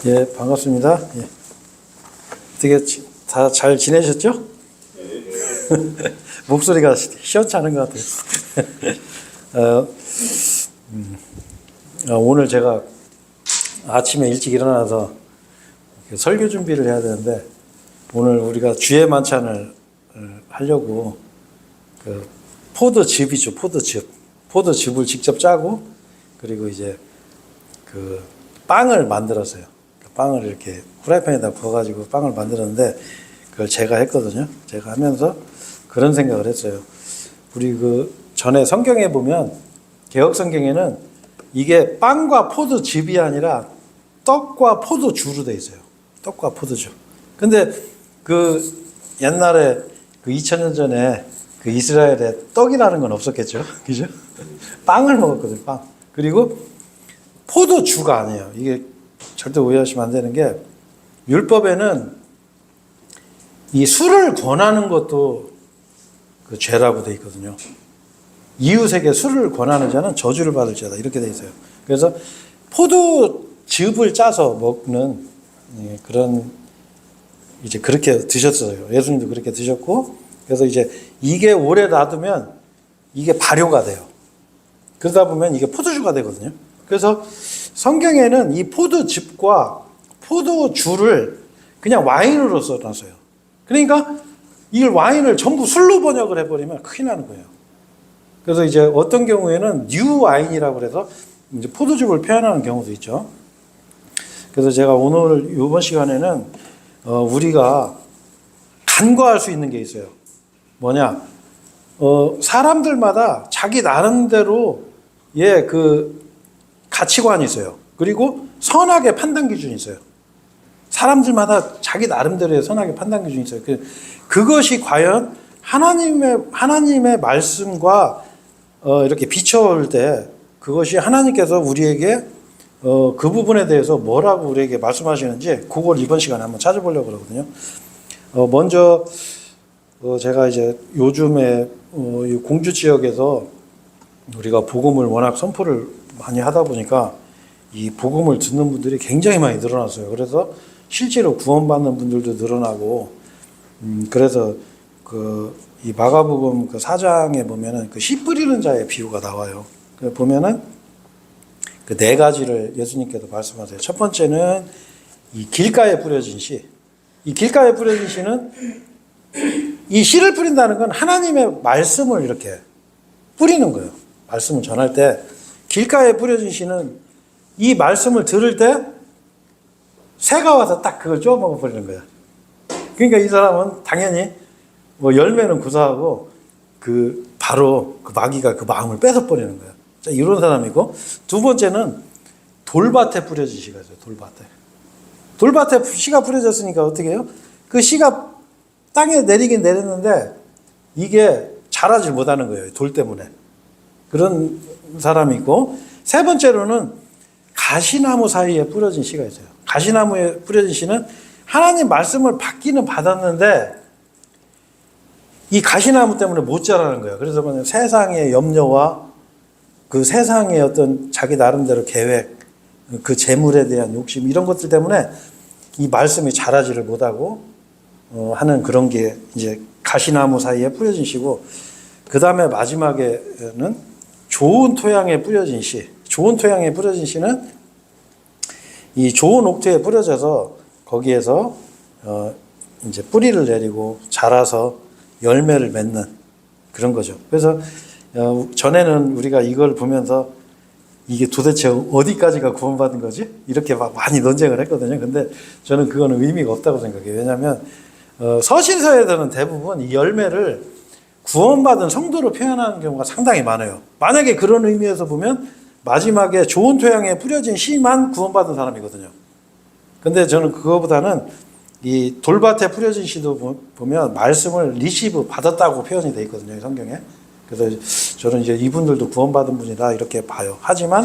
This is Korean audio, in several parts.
예, 반갑습니다. 예. 어떻게 다 잘 지내셨죠? 목소리가 시원찮은 것 같아요. 오늘 제가 아침에 일찍 일어나서 설교 준비를 해야 되는데, 오늘 우리가 주의 만찬을 하려고 그 포도즙이죠, 포도즙. 포도즙을 직접 짜고, 그리고 이제 그 빵을 만들었어요. 빵을 이렇게 프라이팬에다 부어가지고 빵을 만들었는데, 그걸 제가 했거든요. 제가 하면서 그런 생각을 했어요. 우리 그 전에 성경에 보면, 개혁 성경에는 이게 빵과 포도즙이 아니라 떡과 포도주로 돼 있어요. 떡과 포도주. 근데 그 옛날에 그 2000년 전에 그 이스라엘에 떡이라는 건 없었겠죠. 그죠? 빵을 먹었거든요. 빵. 그리고 포도주가 아니에요. 이게 절대 오해하시면 안 되는 게, 율법에는 이 술을 권하는 것도 그 죄라고 돼 있거든요. 이웃에게 술을 권하는 자는 저주를 받을 자다, 이렇게 돼 있어요. 그래서 포도즙을 짜서 먹는 그런, 이제 그렇게 드셨어요. 예수님도 그렇게 드셨고, 그래서 이제 이게 오래 놔두면 이게 발효가 돼요. 그러다 보면 이게 포도주가 되거든요. 그래서 성경에는 이 포도즙과 포도주를 그냥 와인으로 써놨어요. 그러니까 이 와인을 전부 술로 번역을 해버리면 큰일 나는 거예요. 그래서 이제 어떤 경우에는 뉴 와인이라고 그래서 이제 포도즙을 표현하는 경우도 있죠. 그래서 제가 오늘 이번 시간에는 우리가 간과할 수 있는 게 있어요. 뭐냐? 사람들마다 자기 나름대로 그 가치관이 있어요. 그리고 선악의 판단 기준이 있어요. 사람들마다 자기 나름대로의 선악의 판단 기준이 있어요. 그것이 과연 하나님의 말씀과 이렇게 비춰올 때, 그것이 하나님께서 우리에게 그 부분에 대해서 뭐라고 우리에게 말씀하시는지, 그걸 이번 시간에 한번 찾아보려고 그러거든요. 먼저 제가 이제 요즘에 공주 지역에서 우리가 복음을 워낙 선포를 많이 하다 보니까 이 복음을 듣는 분들이 굉장히 많이 늘어났어요. 그래서 실제로 구원받는 분들도 늘어나고, 그래서 이 마가복음 그 4장에 보면은 그 씨 뿌리는 자의 비유가 나와요. 보면은 그 네 가지를 예수님께서 말씀하세요. 첫 번째는 이 길가에 뿌려진 씨. 이 길가에 뿌려진 씨는, 이 씨를 뿌린다는 건 하나님의 말씀을 이렇게 뿌리는 거예요. 말씀을 전할 때 길가에 뿌려진 씨는 이 말씀을 들을 때 새가 와서 딱 그걸 쪼아 먹어버리는 거야. 그러니까 이 사람은 당연히 뭐 열매는 구사하고 바로 그 마귀가 그 마음을 뺏어버리는 거야. 자, 이런 사람이고, 두 번째는 돌밭에 뿌려진 씨가 있어요. 돌밭에 씨가 뿌려졌으니까 어떻게 해요? 그 씨가 땅에 내리긴 내렸는데 이게 자라질 못하는 거예요. 돌 때문에. 그런 사람이 있고, 세 번째로는 가시나무 사이에 뿌려진 씨가 있어요. 가시나무에 뿌려진 씨는 하나님 말씀을 받기는 받았는데 이 가시나무 때문에 못 자라는 거예요. 그래서 그냥 세상의 염려와 그 세상의 어떤 자기 나름대로 계획, 그 재물에 대한 욕심, 이런 것들 때문에 이 말씀이 자라지를 못하고 하는 그런 게 이제 가시나무 사이에 뿌려진 씨고, 그 다음에 마지막에는 좋은 토양에 뿌려진 씨. 좋은 토양에 뿌려진 씨는 이 좋은 옥토에 뿌려져서 거기에서 이제 뿌리를 내리고 자라서 열매를 맺는 그런 거죠. 그래서 전에는 우리가 이걸 보면서 이게 도대체 어디까지가 구원받은 거지? 이렇게 막 많이 논쟁을 했거든요. 근데 저는 그거는 의미가 없다고 생각해요. 왜냐하면 서신서에서는 대부분 이 열매를 구원받은 성도로 표현하는 경우가 상당히 많아요. 만약에 그런 의미에서 보면 마지막에 좋은 토양에 뿌려진 씨만 구원받은 사람이거든요. 근데 저는 그거보다는 이 돌밭에 뿌려진 씨도 보면 말씀을 리시브 받았다고 표현이 되어 있거든요, 성경에. 그래서 저는 이제 이분들도 구원받은 분이다, 이렇게 봐요. 하지만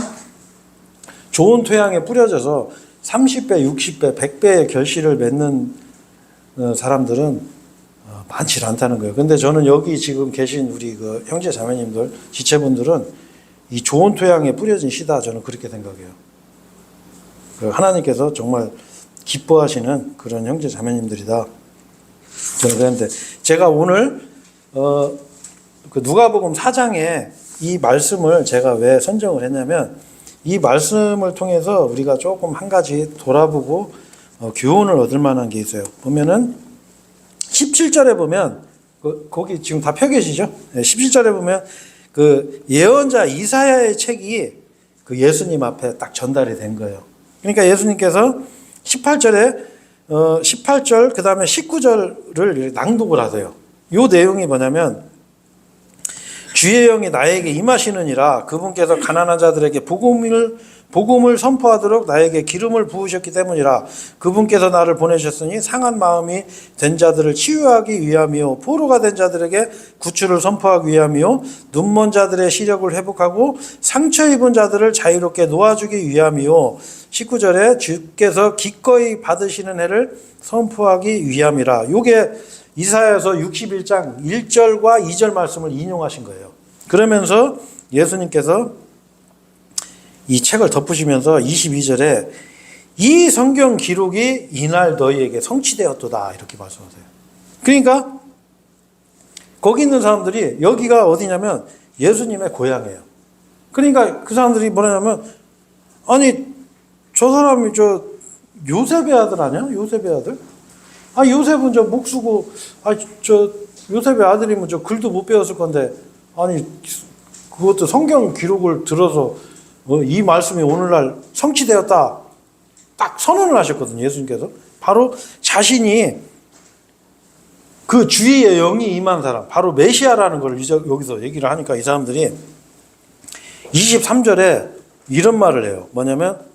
좋은 토양에 뿌려져서 30배, 60배, 100배의 결실을 맺는 사람들은 많지 않다는 거예요. 근데 저는 여기 지금 계신 우리 그 형제 자매님들, 지체분들은 이 좋은 토양에 뿌려진 씨다, 저는 그렇게 생각해요. 그 하나님께서 정말 기뻐하시는 그런 형제 자매님들이다. 저는 그런데 제가 오늘 그 누가복음 4장에 이 말씀을 제가 왜 선정을 했냐면 이 말씀을 통해서 우리가 조금 한 가지 돌아보고 교훈을 얻을 만한 게 있어요. 보면은 17절에 보면 거기 지금 다 펴 계시죠? 17절에 보면 그 예언자 이사야의 책이 그 예수님 앞에 딱 전달이 된 거예요. 그러니까 예수님께서 18절에 18절 그다음에 19절을 낭독을 하세요. 요 내용이 뭐냐면 주의 영이 나에게 임하시느니라 그분께서 가난한 자들에게 복음을 선포하도록 나에게 기름을 부으셨기 때문이라 그분께서 나를 보내셨으니 상한 마음이 된 자들을 치유하기 위함이요 포로가 된 자들에게 구출을 선포하기 위함이요 눈먼 자들의 시력을 회복하고 상처 입은 자들을 자유롭게 놓아주기 위함이요 19절에 주께서 기꺼이 받으시는 해를 선포하기 위함이라. 요게 이사야서 61장 1절과 2절 말씀을 인용하신 거예요. 그러면서 예수님께서 이 책을 덮으시면서 22절에 이 성경 기록이 이날 너희에게 성취되었도다 이렇게 말씀하세요. 그러니까 거기 있는 사람들이 여기가 어디냐면 예수님의 고향이에요. 그러니까 그 사람들이 뭐냐면 아니 저 사람이 저 요셉의 아들 아니야? 요셉의 아들? 아 요셉은 저 목수고 저 요셉의 아들이면 저 글도 못 배웠을 건데 아니 그것도 성경 기록을 들어서 이 말씀이 오늘날 성취되었다 딱 선언을 하셨거든요. 예수님께서 바로 자신이 그 주의 영이 임한 사람 바로 메시아라는 걸 여기서 얘기를 하니까 이 사람들이 23절에 이런 말을 해요. 뭐냐면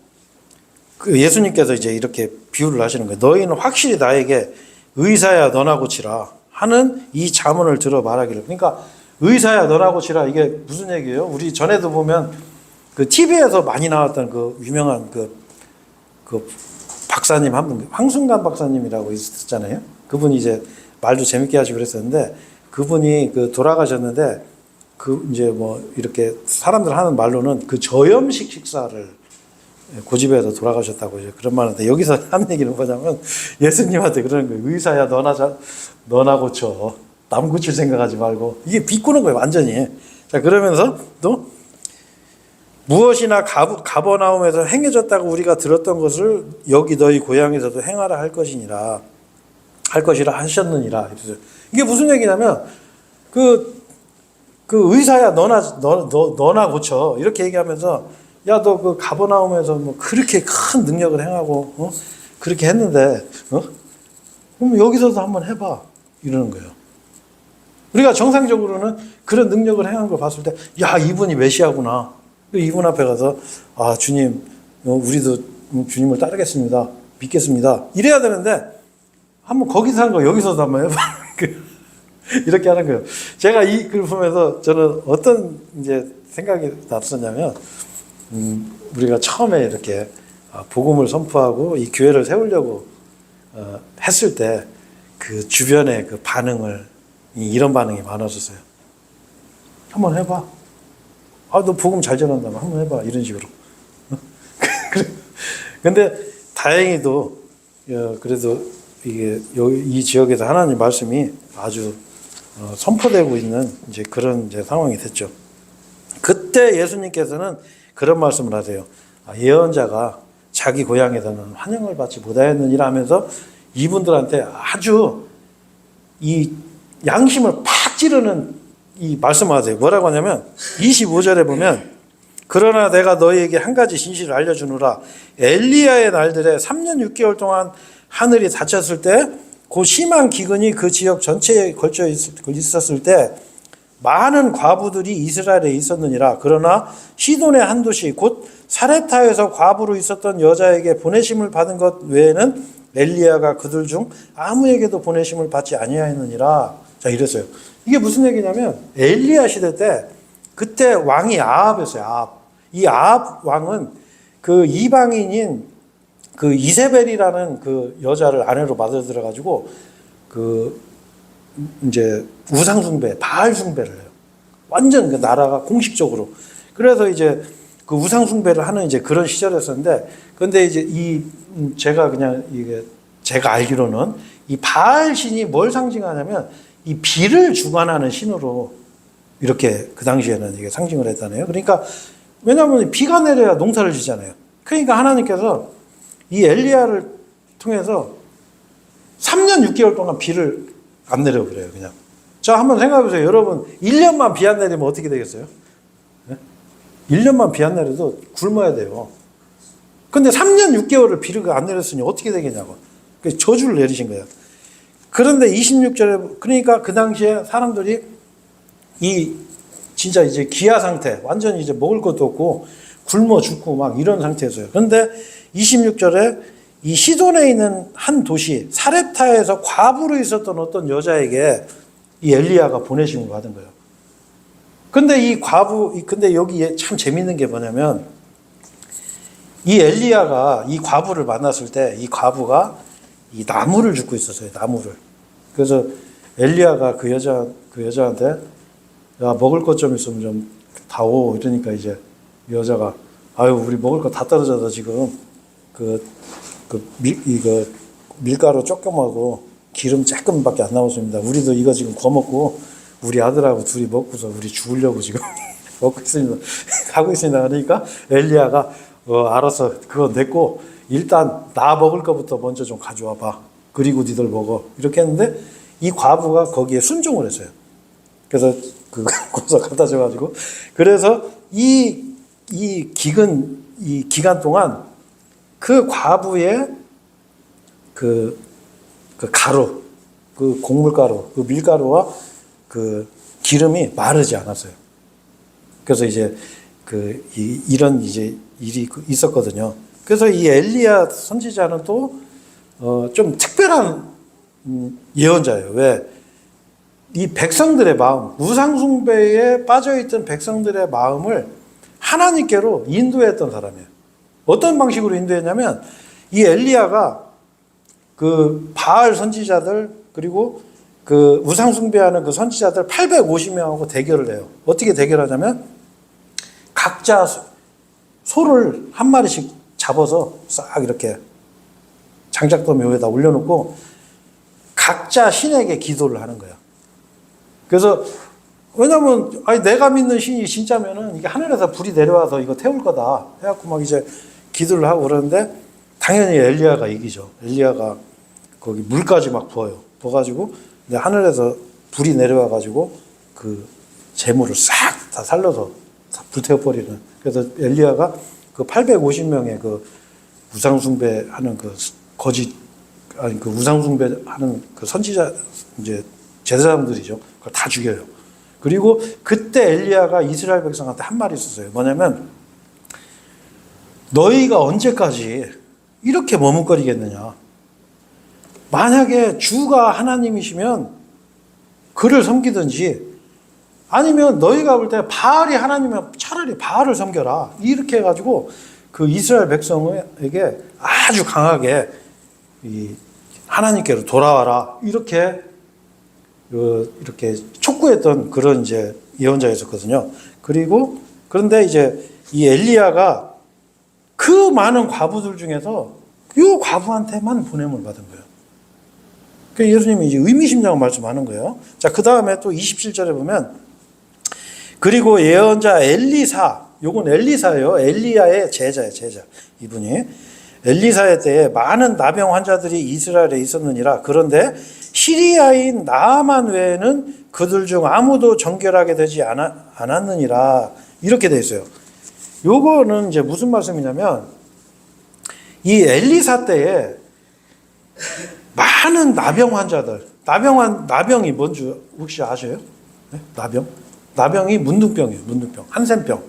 그 예수님께서 이제 이렇게 비유를 하시는 거예요. 너희는 확실히 나에게 의사야 너나 고치라 하는 이 자문을 들어 말하기를. 그러니까 의사야 너나 고치라 이게 무슨 얘기예요? 우리 전에도 보면 그 TV에서 많이 나왔던 그 유명한 그 박사님 한 분, 황순관 박사님이라고 있었잖아요. 그분이 이제 말도 재밌게 하시고 그랬었는데 그분이 그 돌아가셨는데 그 이제 뭐 이렇게 사람들 하는 말로는 그 저염식 식사를 고집해서 돌아가셨다고 이제 그런 말인데 여기서 하는 얘기는 뭐냐면 예수님한테 그러는 거예요. 의사야 너나 고쳐. 남 고칠 생각하지 말고 이게 비꼬는 거예요. 완전히. 자 그러면서 또 무엇이나 가버나움에서 행해졌다고 우리가 들었던 것을 여기 너희 고향에서도 행하라 할 것이라 하셨느니라. 이게 무슨 얘기냐면 그 의사야 너나 고쳐 이렇게 얘기하면서 야 너 그 가버나움에서 뭐 그렇게 큰 능력을 행하고 그렇게 했는데 그럼 여기서도 한번 해봐 이러는 거예요. 우리가 정상적으로는 그런 능력을 행한 걸 봤을 때 야 이분이 메시아구나. 이분 앞에 가서 아 주님 우리도 주님을 따르겠습니다. 믿겠습니다. 이래야 되는데 한번 거기서 한 거 여기서도 한번 해봐. 이렇게 하는 거예요. 제가 이 글 보면서 저는 어떤 이제 생각이 났었냐면 우리가 처음에 이렇게 복음을 선포하고 이 교회를 세우려고 했을 때 그 주변의 그 반응을 이런 반응이 많았었어요. 한번 해봐. 아, 너 복음 잘 전한다면 한번 해봐. 이런 식으로. 근데 다행히도 그래도 이게 이 지역에서 하나님 말씀이 아주 선포되고 있는 이제 그런 이제 상황이 됐죠. 그때 예수님께서는 그런 말씀을 하세요. 예언자가 자기 고향에서는 환영을 받지 못하였느니라 하면서 이분들한테 아주 이 양심을 팍 찌르는 이 말씀을 하세요. 뭐라고 하냐면 25절에 보면 그러나 내가 너희에게 한 가지 진실을 알려주노라. 엘리야의 날들에 3년 6개월 동안 하늘이 닫혔을 때 그 심한 기근이 그 지역 전체에 걸쳐 있었을 때 많은 과부들이 이스라엘에 있었느니라. 그러나 시돈의 한 도시 곧 사레타에서 과부로 있었던 여자에게 보내심을 받은 것 외에는 엘리야가 그들 중 아무에게도 보내심을 받지 아니하였느니라. 자 이랬어요. 이게 무슨 얘기냐면 엘리야 시대 때 그때 왕이 아합이었어요. 아합. 이 아합 왕은 그 이방인인 그 이세벨이라는 그 여자를 아내로 받아들여 가지고 그 이제 우상 숭배, 바알 숭배를 해요. 완전 그 나라가 공식적으로. 그래서 이제 그 우상 숭배를 하는 이제 그런 시절이었었는데, 근데 이제 제가 그냥 이게 제가 알기로는 이 바알 신이 뭘 상징하냐면 이 비를 주관하는 신으로 이렇게 그 당시에는 이게 상징을 했다네요. 그러니까 왜냐하면 비가 내려야 농사를 지잖아요. 그러니까 하나님께서 이 엘리야를 통해서 3년 6개월 동안 비를 안 내려 그래요, 그냥. 자, 한번 생각해 보세요. 여러분, 1년만 비 안 내리면 어떻게 되겠어요? 1년만 비 안 내려도 굶어야 돼요. 근데 3년 6개월을 비를 안 내렸으니 어떻게 되겠냐고. 저주를 내리신 거예요. 그런데 26절에, 그러니까 그 당시에 사람들이 진짜 이제 기아 상태, 완전히 이제 먹을 것도 없고 굶어 죽고 막 이런 상태였어요. 그런데 26절에 이 시돈에 있는 한 도시 사렙타에서 과부로 있었던 어떤 여자에게 이 엘리야가 보내심을 받은 거예요. 근데 여기 참 재밌는 게 뭐냐면 이 엘리야가 이 과부를 만났을 때 이 과부가 이 나무를 줍고 있었어요. 나무를. 그래서 엘리야가 그 여자한테 야, 먹을 것 좀 있으면 좀 다오. 이러니까 이제 이 여자가 아유, 우리 먹을 거 다 떨어져서 지금 밀가루 조금하고 기름 조금밖에 안 남았습니다. 우리도 이거 지금 구워 먹고 우리 아들하고 둘이 먹고서 우리 죽으려고 지금 먹고 있습니다. 가고 있습니다. 그러니까 엘리야가 알았어. 그거 냈고 일단 나 먹을 거부터 먼저 좀 가져와 봐. 그리고 니들 먹어. 이렇게 했는데 이 과부가 거기에 순종을 했어요. 그래서 거기서 갖다 줘가지고 그래서 이 기간 동안 그 과부의 그 가루, 그 곡물가루, 그 밀가루와 그 기름이 마르지 않았어요. 그래서 이제 이런 이제 일이 있었거든요. 그래서 이 엘리야 선지자는 또 좀 특별한 예언자예요. 왜? 이 백성들의 마음, 우상숭배에 빠져있던 백성들의 마음을 하나님께로 인도했던 사람이에요. 어떤 방식으로 인도했냐면 이 엘리야가 그 바알 선지자들 그리고 그 우상숭배하는 그 선지자들 850명하고 대결을 해요. 어떻게 대결하냐면 각자 소를 한 마리씩 잡아서 싹 이렇게 장작더미 위에다 올려놓고 각자 신에게 기도를 하는 거예요. 그래서 왜냐면 내가 믿는 신이 진짜면은 이게 하늘에서 불이 내려와서 이거 태울 거다 해갖고 막 이제 기도를 하고 그러는데 당연히 엘리야가 이기죠. 엘리야가 거기 물까지 막 부어요. 부어가지고 하늘에서 불이 내려와가지고 그 재물을 싹 다 살려서 다 불태워버리는. 그래서 엘리야가 그 850명의 그 우상숭배하는 그 우상숭배하는 그 선지자 이제 제사장들이죠. 그걸 다 죽여요. 그리고 그때 엘리야가 이스라엘 백성한테 한 말이 있었어요. 뭐냐면 너희가 언제까지 이렇게 머뭇거리겠느냐. 만약에 주가 하나님이시면 그를 섬기든지 아니면 너희가 볼 때 바알이 하나님이면 차라리 바알을 섬겨라. 이렇게 해가지고 그 이스라엘 백성에게 아주 강하게 하나님께로 돌아와라. 이렇게 촉구했던 그런 이제 예언자였었거든요. 그런데 이제 이 엘리야가 그 많은 과부들 중에서 이 과부한테만 보냄을 받은 거예요. 그러니까 예수님이 이제 의미심장한 말씀하는 거예요. 자, 그 다음에 또 27절에 보면 그리고 예언자 엘리사, 요건 엘리사예요. 엘리야의 제자예요, 제자. 이분이 엘리사의 때에 많은 나병 환자들이 이스라엘에 있었느니라. 그런데 시리아인 나아만 외에는 그들 중 아무도 정결하게 되지 않았느니라. 이렇게 돼 있어요. 요거는 이제 무슨 말씀이냐면 이 엘리사 때에 많은 나병 환자들, 나병이 뭔지 혹시 아세요? 네? 나병이 문둥병이에요. 문둥병, 한센병.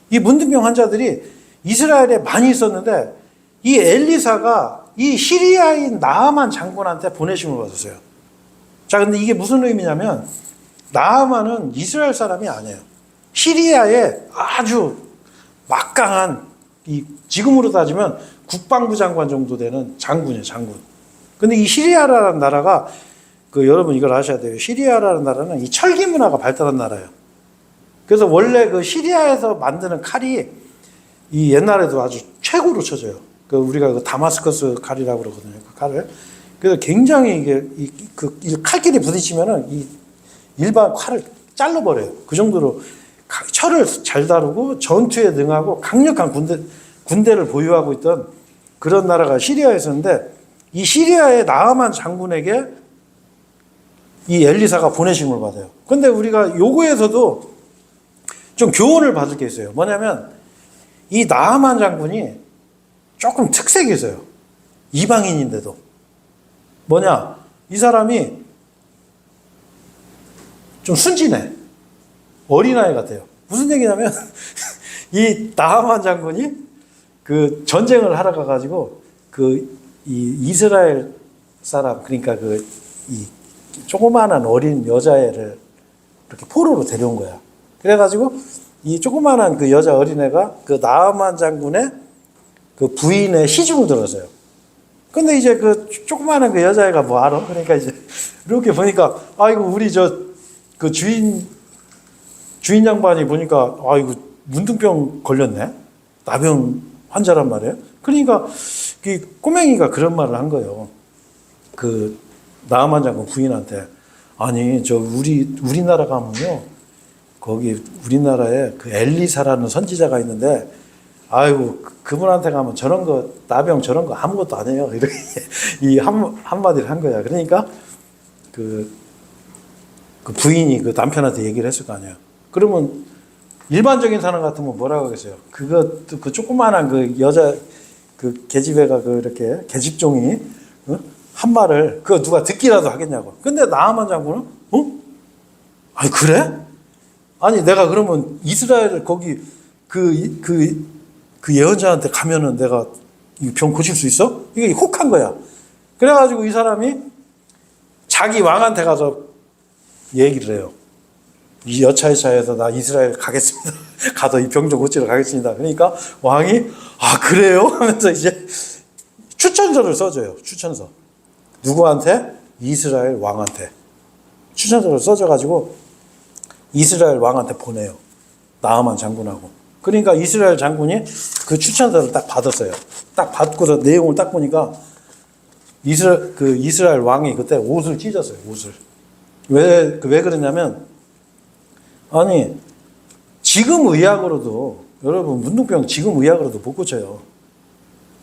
이 문둥병 환자들이 이스라엘에 많이 있었는데 이 엘리사가 이 시리아인 나아만 장군한테 보내심을 받았어요. 자, 근데 이게 무슨 의미냐면 나아만은 이스라엘 사람이 아니에요. 시리아의 아주 막강한 지금으로 따지면 국방부 장관 정도 되는 장군이에요, 장군. 근데 이 시리아라는 나라가 여러분 이걸 아셔야 돼요. 시리아라는 나라는 이 철기 문화가 발달한 나라예요. 그래서 원래 그 시리아에서 만드는 칼이 이 옛날에도 아주 최고로 쳐져요. 그 우리가 그 다마스커스 칼이라고 그러거든요. 그 칼을. 그래서 굉장히 이게 이 칼길이 부딪히면은 이 일반 칼을 잘라버려요. 그 정도로 철을 잘 다루고 전투에 능하고 강력한 군대를 보유하고 있던 그런 나라가 시리아였었는데, 이 시리아의 나아만 장군에게 이 엘리사가 보내심을 받아요. 근데 우리가 요거에서도 좀 교훈을 받을 게 있어요. 뭐냐면 이 나아만 장군이 조금 특색이 있어요. 이방인인데도. 뭐냐? 이 사람이 좀 순진해. 어린아이 같아요. 무슨 얘기냐면 이 나아만 장군이 그 전쟁을 하러 가가지고 이 이스라엘 사람, 그러니까 이 조그마한 어린 여자애를 이렇게 포로로 데려온 거야. 그래가지고 이 조그마한 그 여자 어린애가 그 나아만 장군의 그 부인의 시중을 들었어요. 근데 이제 그 조그마한 그 여자애가 뭐 알아? 그러니까 이제 이렇게 보니까 아이고 우리 그 주인 양반이 보니까 아이고 문둥병 걸렸네. 나병 환자란 말이에요. 그러니까 그 꼬맹이가 그런 말을 한 거예요. 그 나아만 장군 부인한테, 아니 저 우리나라 가면요, 거기 우리나라에 그 엘리사라는 선지자가 있는데, 아이고 그분한테 가면 저런 거 나병 저런 거 아무것도 안 해요. 이렇게 이 한마디를 한 거야. 그러니까 그 부인이 그 남편한테 얘기를 했을 거 아니에요. 그러면 일반적인 사람 같으면 뭐라고 하겠어요? 그 조그마한 그 여자 그 계집애가 그 이렇게 계집종이 한 말을 그거 누가 듣기라도 하겠냐고. 근데 나아만 장군은 아니 그래? 아니 내가 그러면 이스라엘 거기 그 예언자한테 가면은 내가 이 병 고칠 수 있어? 이게 혹한 거야. 그래가지고 이 사람이 자기 왕한테 가서 얘기를 해요. 이 여차여차해서 나 이스라엘 가겠습니다. 가서 이 병 좀 고치러 가겠습니다. 그러니까 왕이 아 그래요? 하면서 이제 추천서를 써줘요. 추천서. 누구한테? 이스라엘 왕한테. 추천서를 써줘가지고 이스라엘 왕한테 보내요. 나아만 장군하고. 그러니까 이스라엘 장군이 그 추천서를 딱 받았어요. 딱 받고서 내용을 딱 보니까 이스라엘 왕이 그때 옷을 찢었어요. 옷을. 왜 그러냐면, 아니 지금 의학으로도 여러분 문둥병 지금 의학으로도 못 고쳐요.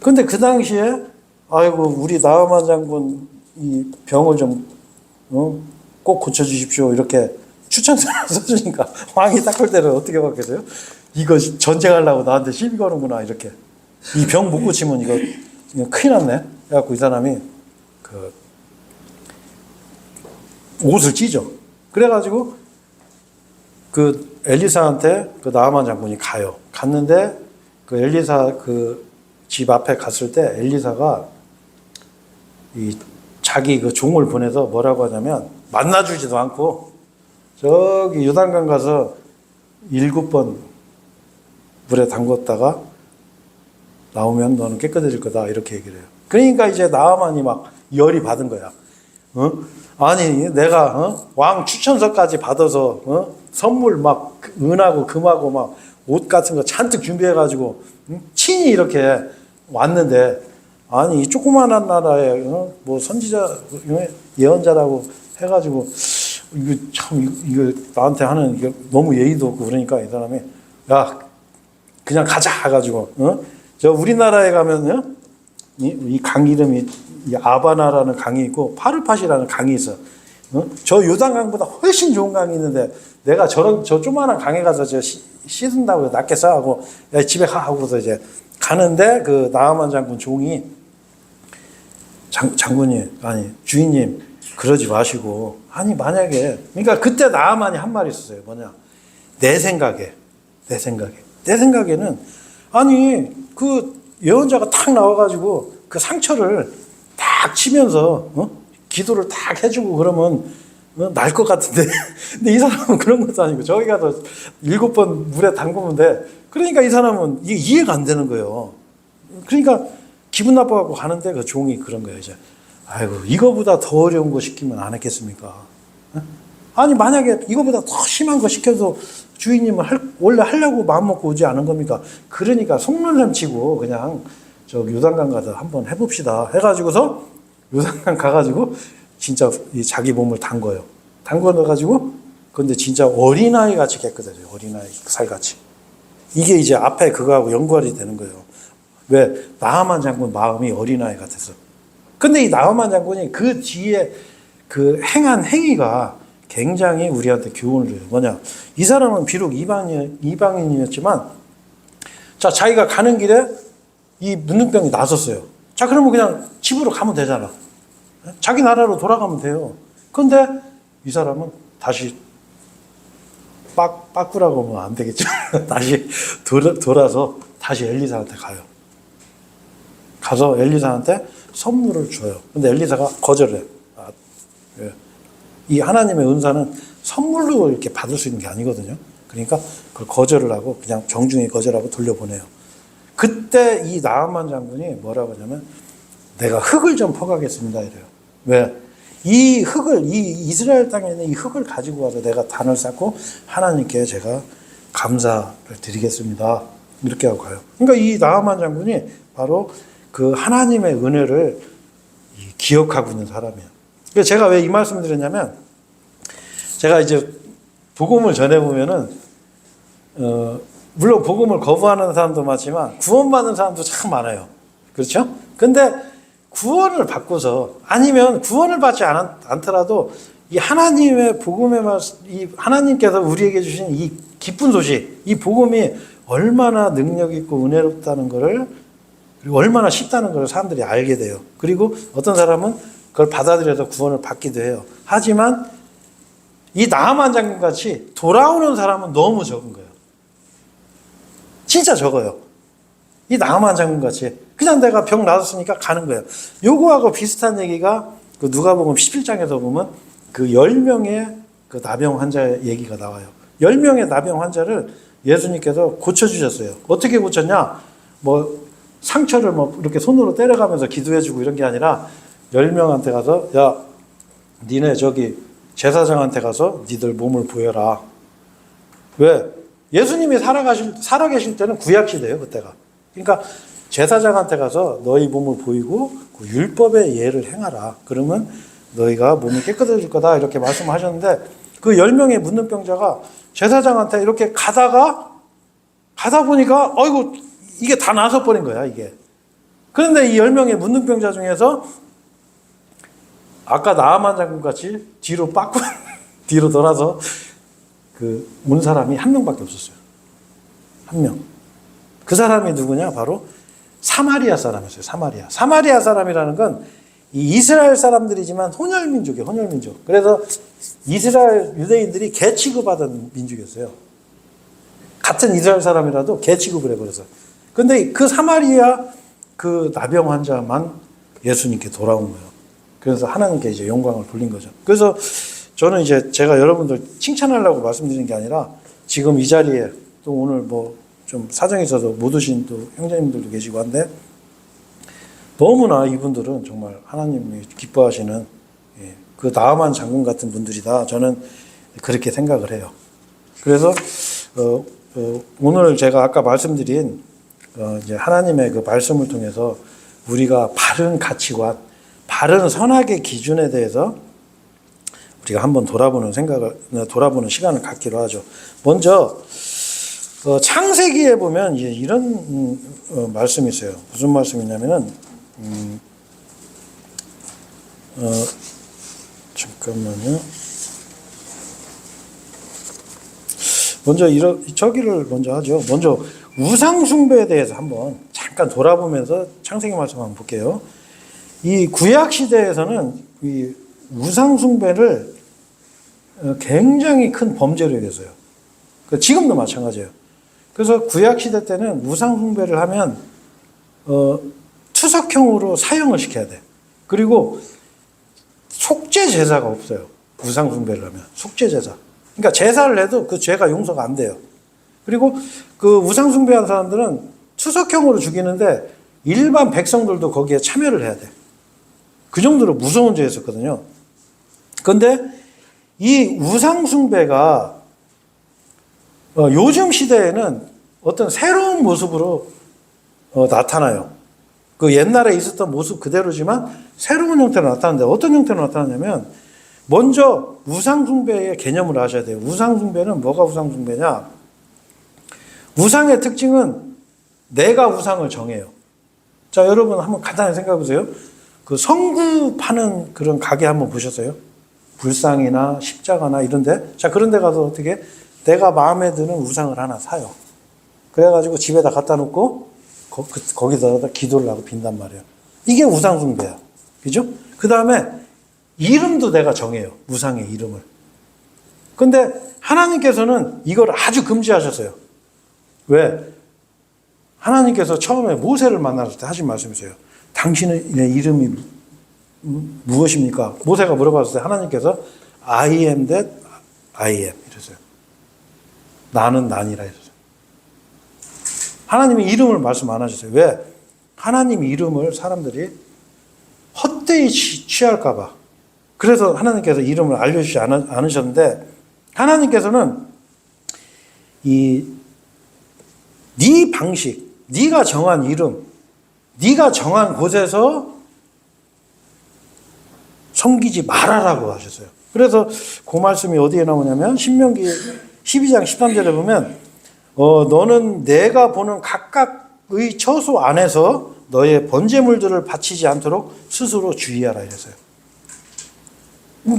근데 그 당시에 아이고 우리 나아만 장군 이 병을 좀 꼭 고쳐주십시오 이렇게 추천서를 써주니까 왕이 딱 할 때는 어떻게 받겠어요? 이거 전쟁하려고 나한테 시비 거는구나 이렇게. 이 병 못 고치면 이거 큰일 났네. 그래갖고 이 사람이 그 옷을 찢어. 그래가지고 그 엘리사한테 그 나아만 장군이 가요. 갔는데 그 엘리사 그 집 앞에 갔을 때 엘리사가 이 자기 그 종을 보내서 뭐라고 하냐면 만나주지도 않고 저기 요단강 가서 7번 물에 담궜다가 나오면 너는 깨끗해질 거다 이렇게 얘기를 해요. 그러니까 이제 나아만이 막 열이 받은 거야. 아니 내가 왕 추천서까지 받아서 선물 막 은하고 금하고 막 옷 같은 거 잔뜩 준비해가지고 친히 이렇게 왔는데, 아니 이 조그마한 나라에 뭐 선지자 예언자라고 해가지고 이거 참 이거 나한테 하는 이거 너무 예의도 없고. 그러니까 이 사람이 야 그냥 가자 해가지고 저 우리나라에 가면 이 강 이름이 이 아바나라는 강이 있고 파르팟이라는 강이 있어. 저 요단강보다 훨씬 좋은 강이 있는데 내가 저 조그마한 강에 가서 저 씻은다고 낫겠어 하고 야 집에 가 하고서 이제 가는데 그 나아만 장군 종이 장군님 아니 주인님 그러지 마시고, 아니 만약에 그러니까 그때 나아만이 한 말이 있었어요. 뭐냐, 내 생각에는 아니 그 예언자가 탁 나와가지고 그 상처를 딱 치면서 기도를 딱 해주고 그러면 날 것 같은데 근데 이 사람은 그런 것도 아니고 저기 가서 7번 물에 담그면 돼. 그러니까 이 사람은 이게 이해가 안 되는 거예요. 그러니까 기분 나빠갖고 가는데 그 종이 그런 거예요. 이제 아이고 이거보다 더 어려운 거 시키면 안 했겠습니까? 아니 만약에 이거보다 더 심한 거 시켜도 주인님은 원래 하려고 마음 먹고 오지 않은 겁니까? 그러니까 속눈썹 치고 그냥 저 요단강 가서 한번 해봅시다 해가지고서 요단강 가가지고 진짜 자기 몸을 담궈요. 담궈놔가지고 근데 진짜 어린아이 같이 깨끗해져요. 어린아이 살같이. 이게 이제 앞에 그거하고 연관이 되는 거예요. 왜? 나하만 장군 마음이 어린아이 같아서. 근데 이 나하만 장군이 그 뒤에 그 행한 행위가 굉장히 우리한테 교훈을 줘요. 뭐냐? 이 사람은 비록 이방인이었지만, 자, 자기가 가는 길에 이 문둥병이 나섰어요. 자, 그러면 그냥 집으로 가면 되잖아. 자기 나라로 돌아가면 돼요. 근데 이 사람은 다시 빠꾸라고 하면 안 되겠죠. 다시 돌아서 다시 엘리사한테 가요. 가서 엘리사한테 선물을 줘요. 근데 엘리사가 거절해. 예. 이 하나님의 은사는 선물로 이렇게 받을 수 있는 게 아니거든요. 그러니까 그걸 거절을 하고 그냥 정중히 거절하고 돌려보내요. 그때 이 나하만 장군이 뭐라고 하냐면 내가 흙을 좀 퍼가겠습니다 이래요. 왜? 이 흙을 이 이스라엘 땅에 있는 이 흙을 가지고 와서 내가 단을 쌓고 하나님께 제가 감사를 드리겠습니다. 이렇게 하고 가요. 그러니까 이 나하만 장군이 바로 그 하나님의 은혜를 기억하고 있는 사람이에요. 그래서 제가 왜 이 말씀을 드렸냐면 제가 이제 복음을 전해보면은 물론 복음을 거부하는 사람도 많지만 구원받는 사람도 참 많아요. 그렇죠? 근데 구원을 받고서 아니면 구원을 받지 않더라도 이 하나님의 복음의 말씀, 이 하나님께서 우리에게 주신 이 기쁜 소식, 이 복음이 얼마나 능력 있고 은혜롭다는 것을 그리고 얼마나 쉽다는 걸 사람들이 알게 돼요. 그리고 어떤 사람은 그걸 받아들여서 구원을 받기도 해요. 하지만 이 나하만 장군 같이 돌아오는 사람은 너무 적은 거예요. 진짜 적어요. 이 나하만 장군 같이 그냥 내가 병 나았으니까 가는 거예요. 요거하고 비슷한 얘기가 그 누가복음 11장에서 보면 그 10명의 그 나병 환자 얘기가 나와요. 10명의 나병 환자를 예수님께서 고쳐주셨어요. 어떻게 고쳤냐? 뭐 상처를 뭐 이렇게 손으로 때려가면서 기도해주고 이런 게 아니라 10명한테 가서 야 니네 저기 제사장한테 가서 니들 몸을 보여라. 왜? 예수님이 살아계실 때는 구약시대예요 그때가. 그러니까 제사장한테 가서 너희 몸을 보이고 그 율법의 예를 행하라. 그러면 너희가 몸이 깨끗해질 거다 이렇게 말씀하셨는데 그 10명의 문둥병자가 제사장한테 이렇게 가다 보니까 어이구 이게 다 나서 버린 거야 이게. 그런데 이 10명의 문둥병자 중에서 아까 나하만 장군 같이 뒤로 뒤로 돌아서 그 온 사람이 한 명밖에 없었어요. 한 명. 그 사람이 누구냐? 바로 사마리아 사람이었어요. 사마리아 사람이라는 건 이 이스라엘 사람들이지만 혼혈민족이에요. 혼혈민족. 그래서 이스라엘 유대인들이 개 취급하던 민족이었어요. 같은 이스라엘 사람이라도 개 취급을 해버려서. 근데 그 사마리아 그 나병 환자만 예수님께 돌아온 거예요. 그래서 하나님께 이제 영광을 돌린 거죠. 그래서 저는 이제 제가 여러분들 칭찬하려고 말씀드리는 게 아니라 지금 이 자리에 또 오늘 뭐 좀 사정이 있어서 못 오신 또 형제님들도 계시고 한데 너무나 이분들은 정말 하나님이 기뻐하시는 그 나하만 장군 같은 분들이다. 저는 그렇게 생각을 해요. 그래서 오늘 제가 아까 말씀드린 이제 하나님의 그 말씀을 통해서 우리가 바른 가치관, 바른 선악의 기준에 대해서 우리가 한번 돌아보는 시간을 갖기로 하죠. 먼저 창세기에 보면 이제 이런 말씀이 있어요. 무슨 말씀이냐면은 잠깐만요. 먼저 저기를 먼저 하죠. 먼저 우상 숭배에 대해서 한번 잠깐 돌아보면서 창세기 말씀 한번 볼게요. 이 구약 시대에서는 이 우상 숭배를 굉장히 큰 범죄로 여겼어요. 지금도 마찬가지예요. 그래서 구약 시대 때는 우상 숭배를 하면 투석형으로 사형을 시켜야 돼. 그리고 속죄 제사가 없어요. 우상 숭배를 하면 속죄 제사. 그러니까 제사를 해도 그 죄가 용서가 안 돼요. 그리고 그 우상 숭배한 사람들은 투석형으로 죽이는데 일반 백성들도 거기에 참여를 해야 돼. 그 정도로 무서운 죄였었거든요. 그런데 이 우상숭배가 요즘 시대에는 어떤 새로운 모습으로 나타나요. 그 옛날에 있었던 모습 그대로지만 새로운 형태로 나타나는데 어떤 형태로 나타나냐면 먼저 우상숭배의 개념을 아셔야 돼요. 우상숭배는 뭐가 우상숭배냐? 우상의 특징은 내가 우상을 정해요. 자, 여러분 한번 간단히 생각해 보세요. 그 성구 파는 그런 가게 한번 보셨어요? 불상이나 십자가나 이런데. 자, 그런 데 가서 어떻게 내가 마음에 드는 우상을 하나 사요. 그래가지고 집에다 갖다 놓고 거기다가 기도를 하고 빈단 말이에요. 이게 우상숭배야. 그죠? 그 다음에 이름도 내가 정해요. 우상의 이름을. 근데 하나님께서는 이걸 아주 금지하셨어요. 왜? 하나님께서 처음에 모세를 만났을 때 하신 말씀이세요. 당신의 이름이 무엇입니까? 모세가 물어봤을 때 하나님께서 I am that I am 이랬어요. 나는 난이라 했어요. 하나님이 이름을 말씀 안 하셨어요. 왜? 하나님 이름을 사람들이 헛되이 취할까 봐. 그래서 하나님께서 이름을 알려주지 않으셨는데 하나님께서는 네 방식, 네가 정한 이름, 네가 정한 곳에서 섬기지 말아라고 하셨어요. 그래서 그 말씀이 어디에 나오냐면 신명기 12장 13절에 보면 너는 내가 보는 각각의 처소 안에서 너의 번제물들을 바치지 않도록 스스로 주의하라 이랬어요.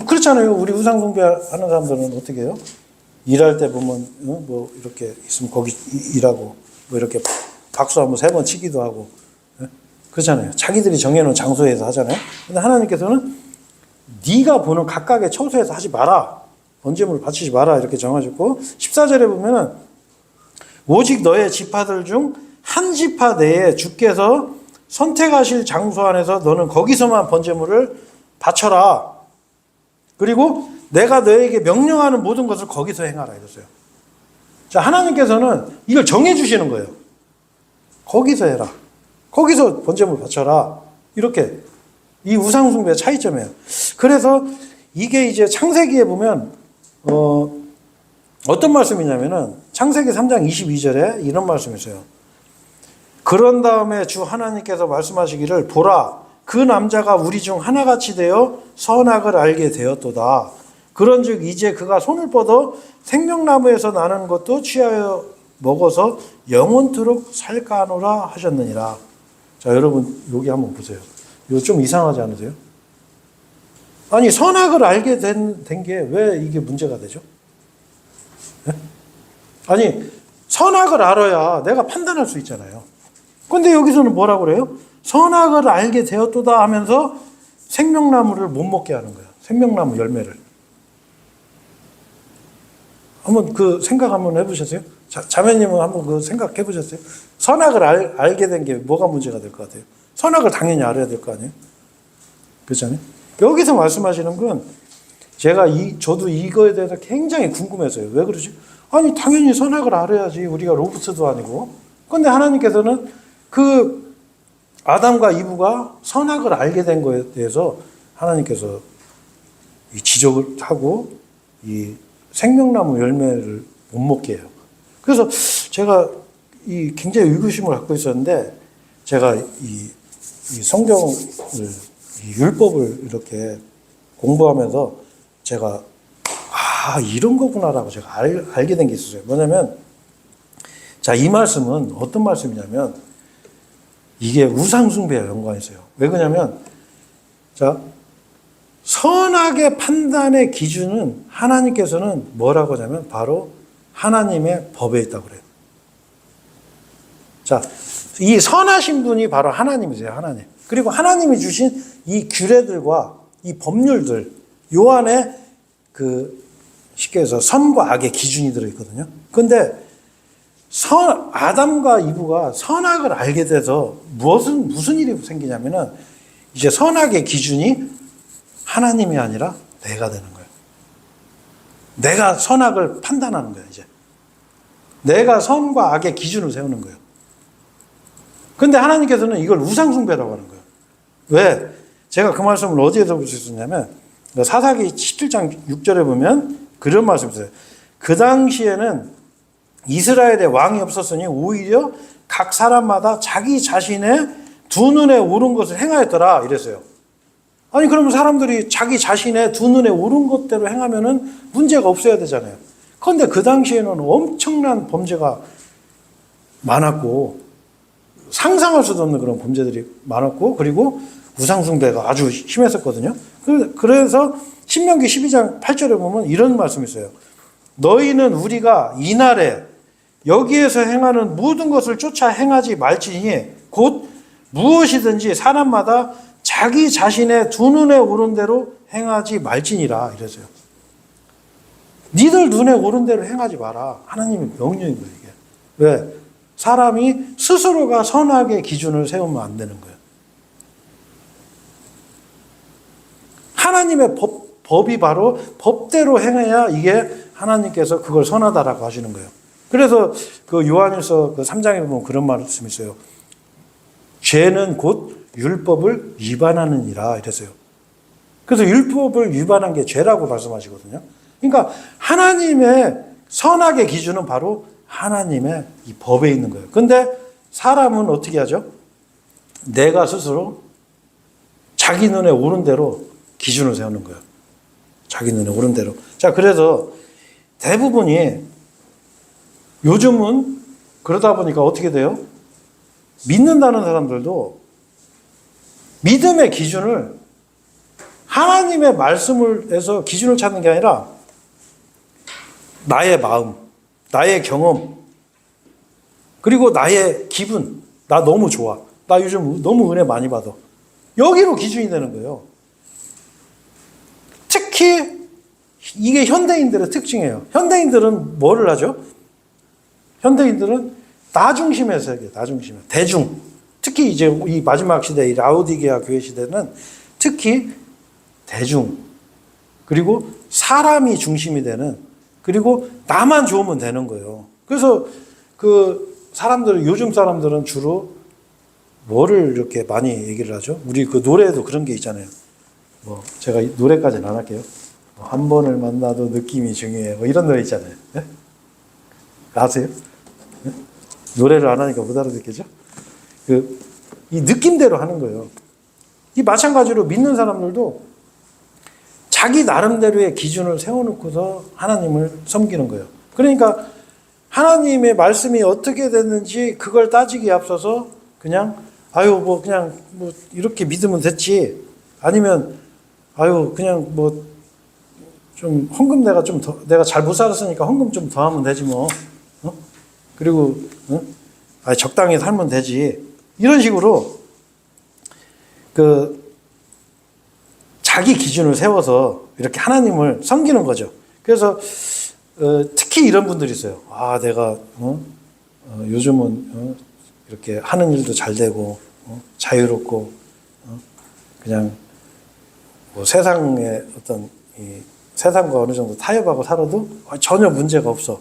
그렇잖아요. 우리 우상숭배 하는 사람들은 어떻게 해요? 일할 때 보면 뭐 이렇게 있으면 거기 일하고 뭐 이렇게 박수 한번 3번 치기도 하고 그렇잖아요. 자기들이 정해놓은 장소에서 하잖아요. 근데 하나님께서는 네가 보는 각각의 처소에서 하지 마라. 번제물을 바치지 마라 이렇게 정하셨고 14절에 보면은 오직 너의 지파들 중 한 지파 내에 주께서 선택하실 장소 안에서 너는 거기서만 번제물을 바쳐라. 그리고 내가 너에게 명령하는 모든 것을 거기서 행하라 이랬어요. 자, 하나님께서는 이걸 정해주시는 거예요. 거기서 해라. 거기서 번제물 바쳐라. 이렇게 이 우상숭배의 차이점이에요. 그래서 이게 이제 창세기에 보면 어떤 말씀이냐면은 창세기 3장 22절에 이런 말씀이 있어요. 그런 다음에 주 하나님께서 말씀하시기를 보라 그 남자가 우리 중 하나같이 되어 선악을 알게 되었도다. 그런즉 이제 그가 손을 뻗어 생명나무에서 나는 것도 취하여 먹어서 영원토록 살까 하노라 하셨느니라. 자, 여러분 여기 한번 보세요. 이거 좀 이상하지 않으세요? 아니 선악을 알게 된 게 왜 이게 문제가 되죠? 네? 아니 선악을 알아야 내가 판단할 수 있잖아요. 근데 여기서는 뭐라고 그래요? 선악을 알게 되었도다 하면서 생명나무를 못 먹게 하는 거야. 생명나무 열매를. 한번 그 생각 한번 해보셨어요? 자매님은 한번 그 생각해 보셨어요? 선악을 알게 된 게 뭐가 문제가 될 것 같아요? 선악을 당연히 알아야 될 거 아니에요? 그렇잖아요? 여기서 말씀하시는 건 저도 이거에 대해서 굉장히 궁금해서요. 왜 그러지? 아니 당연히 선악을 알아야지. 우리가 로봇도 아니고. 근데 하나님께서는 그 아담과 이브가 선악을 알게 된 거에 대해서 하나님께서 지적을 하고 이 생명나무 열매를 못 먹게 해요. 그래서 제가 굉장히 의구심을 갖고 있었는데 제가 이 성경을 이 율법을 이렇게 공부하면서 제가 이런 거구나라고 제가 알게 된 게 있었어요. 뭐냐면 자, 이 말씀은 어떤 말씀이냐면 이게 우상숭배와 연관이 있어요. 왜 그러냐면 자, 선악의 판단의 기준은 하나님께서는 뭐라고 하냐면 바로 하나님의 법에 있다고 그래요. 자, 이 선하신 분이 바로 하나님이세요. 하나님. 그리고 하나님이 주신 이 규례들과 이 법률들 요 안에 쉽게 해서 선과 악의 기준이 들어있거든요. 근데 아담과 이브가 선악을 알게 돼서 무슨 일이 생기냐면은 이제 선악의 기준이 하나님이 아니라 내가 되는 거예요. 내가 선악을 판단하는 거예요, 이제. 내가 선과 악의 기준을 세우는 거예요. 근데 하나님께서는 이걸 우상숭배라고 하는 거예요. 왜? 제가 그 말씀을 어디에서 볼 수 있었냐면 사사기 17장 6절에 보면 그런 말씀이 있어요. 그 당시에는 이스라엘에 왕이 없었으니 오히려 각 사람마다 자기 자신의 두 눈에 오른 것을 행하였더라 이랬어요. 아니 그러면 사람들이 자기 자신의 두 눈에 오른 것대로 행하면은 문제가 없어야 되잖아요. 그런데 그 당시에는 엄청난 범죄가 많았고 상상할 수도 없는 그런 범죄들이 많았고 그리고 우상숭배가 아주 심했었거든요. 그래서 신명기 12장 8절에 보면 이런 말씀이 있어요. 너희는 우리가 이날에 여기에서 행하는 모든 것을 쫓아 행하지 말지니 곧 무엇이든지 사람마다 자기 자신의 두 눈에 오른 대로 행하지 말지니라 이랬어요. 니들 눈에 오른 대로 행하지 마라. 하나님의 명령인 거예요. 이게. 왜? 사람이 스스로가 선악의 기준을 세우면 안 되는 거예요. 하나님의 법이 바로 법대로 행해야 이게 하나님께서 그걸 선하다라고 하시는 거예요. 그래서 그 요한일서 그 3장에 보면 그런 말씀이 있어요. 죄는 곧 율법을 위반하느니라 이랬어요. 그래서 율법을 위반한 게 죄라고 말씀하시거든요. 그러니까 하나님의 선악의 기준은 바로 하나님의 이 법에 있는 거예요. 근데 사람은 어떻게 하죠? 내가 스스로 자기 눈에 오른 대로 기준을 세우는 거예요. 자기 눈에 오른 대로. 자, 그래서 대부분이 요즘은 그러다 보니까 어떻게 돼요? 믿는다는 사람들도 믿음의 기준을 하나님의 말씀을 해서 기준을 찾는 게 아니라 나의 마음, 나의 경험, 그리고 나의 기분, 나 너무 좋아. 나 요즘 너무 은혜 많이 받아. 여기로 기준이 되는 거예요. 특히 이게 현대인들의 특징이에요. 현대인들은 뭐를 하죠? 현대인들은 나 중심의 세계, 나 중심의 대중. 특히 이제 이 마지막 시대, 이 라오디게아 교회 시대는 특히 대중, 그리고 사람이 중심이 되는, 그리고 나만 좋으면 되는 거예요. 그래서 그 사람들은, 요즘 사람들은 주로 뭐를 이렇게 많이 얘기를 하죠? 우리 그 노래에도 그런 게 있잖아요. 뭐 제가 노래까지는 안 할게요. 한 번을 만나도 느낌이 중요해. 뭐 이런 노래 있잖아요. 네? 아세요? 네? 노래를 안 하니까 못 알아듣겠죠? 이 느낌대로 하는 거예요. 이 마찬가지로 믿는 사람들도 자기 나름대로의 기준을 세워놓고서 하나님을 섬기는 거예요. 그러니까 하나님의 말씀이 어떻게 됐는지 그걸 따지기에 앞서서 그냥 그냥 이렇게 믿으면 됐지. 아니면 그냥 좀 헌금 내가 잘 못 살았으니까 헌금 좀 더 하면 되지 뭐. 그리고 적당히 살면 되지. 이런 식으로 자기 기준을 세워서 이렇게 하나님을 섬기는 거죠. 그래서 특히 이런 분들이 있어요. 내가 요즘은 이렇게 하는 일도 잘 되고 자유롭고 그냥 세상에 세상과 어느 정도 타협하고 살아도 전혀 문제가 없어.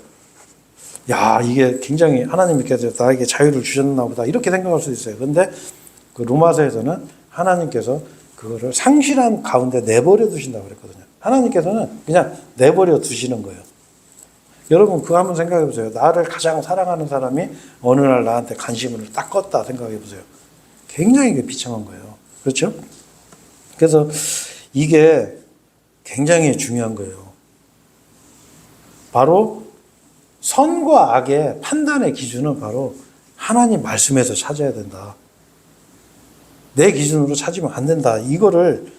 이게 굉장히 하나님께서 나에게 자유를 주셨나 보다 이렇게 생각할 수 있어요. 그런데 그 로마서에서는 하나님께서 그거를 상실한 가운데 내버려 두신다고 그랬거든요. 하나님께서는 그냥 내버려 두시는 거예요. 여러분 그거 한번 생각해 보세요. 나를 가장 사랑하는 사람이 어느 날 나한테 관심을 딱 껐다 생각해 보세요. 굉장히 비참한 거예요. 그렇죠? 그래서 이게 굉장히 중요한 거예요. 바로 선과 악의 판단의 기준은 바로 하나님 말씀에서 찾아야 된다. 내 기준으로 찾으면 안 된다. 이거를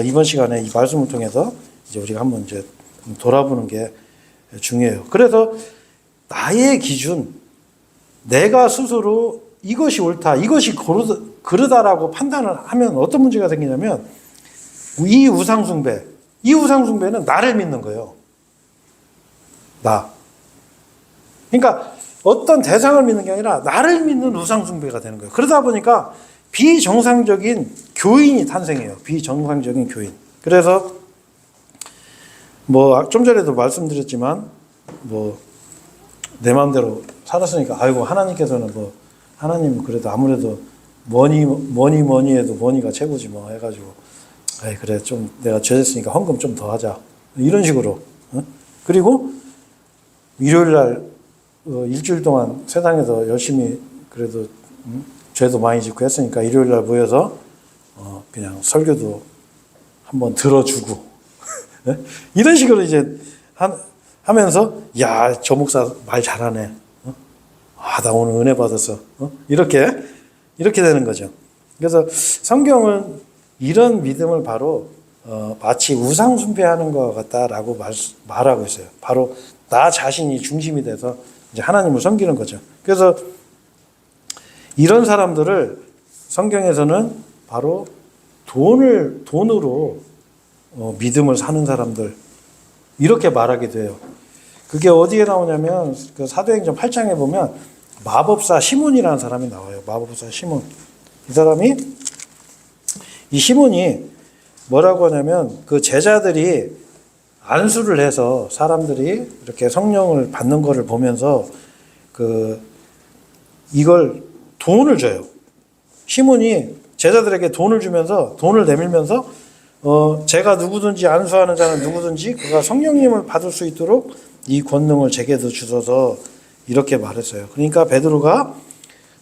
이번 시간에 이 말씀을 통해서 이제 우리가 한번 이제 돌아보는 게 중요해요. 그래서 나의 기준, 내가 스스로 이것이 옳다, 이것이 그르다라고 판단을 하면 어떤 문제가 생기냐면 이 우상숭배는 나를 믿는 거예요. 그러니까 어떤 대상을 믿는 게 아니라 나를 믿는 우상숭배가 되는 거예요. 그러다 보니까 비정상적인 교인이 탄생해요. 비정상적인 교인. 그래서 좀 전에도 말씀드렸지만 내 마음대로 살았으니까 하나님께서는 하나님 그래도 아무래도 뭐니 해도 뭐니가 최고지 해가지고 에이, 그래, 좀 내가 죄졌으니까 헌금 좀 더 하자. 이런 식으로. 어? 그리고 일요일 날 일주일 동안 세상에서 열심히 그래도 죄도 많이 짓고 했으니까 일요일 날 모여서 그냥 설교도 한번 들어주고 이런 식으로 이제 하면서 야, 저 목사 말 잘하네. 아, 나 오늘 은혜 받았어. 이렇게 되는 거죠. 그래서 성경은 이런 믿음을 바로 마치 우상 숭배하는 것 같다라고 말하고 있어요. 바로 나 자신이 중심이 돼서 이제 하나님을 섬기는 거죠. 그래서 이런 사람들을 성경에서는 바로 돈으로 믿음을 사는 사람들 이렇게 말하게 돼요. 그게 어디에 나오냐면 그 사도행전 8장에 보면 마법사 시몬이라는 사람이 나와요. 마법사 시몬. 이 시몬이 뭐라고 하냐면 그 제자들이 안수를 해서 사람들이 이렇게 성령을 받는 거를 보면서 이걸 돈을 줘요. 시몬이 제자들에게 돈을 주면서 돈을 내밀면서 제가 누구든지 안수하는 자는 누구든지 그가 성령님을 받을 수 있도록 이 권능을 제게도 주소서 이렇게 말했어요. 그러니까 베드로가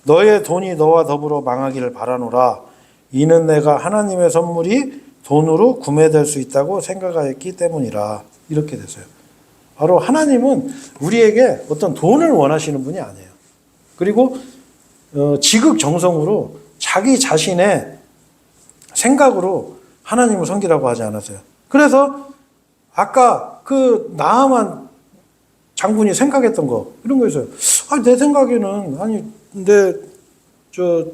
너의 돈이 너와 더불어 망하기를 바라노라. 이는 내가 하나님의 선물이 돈으로 구매될 수 있다고 생각하였기 때문이라. 이렇게 됐어요. 바로 하나님은 우리에게 어떤 돈을 원하시는 분이 아니에요. 그리고 지극정성으로 자기 자신의 생각으로 하나님을 섬기라고 하지 않았어요. 그래서 아까 그 나아만 장군이 생각했던 거 이런 거 있어요. 내 생각에는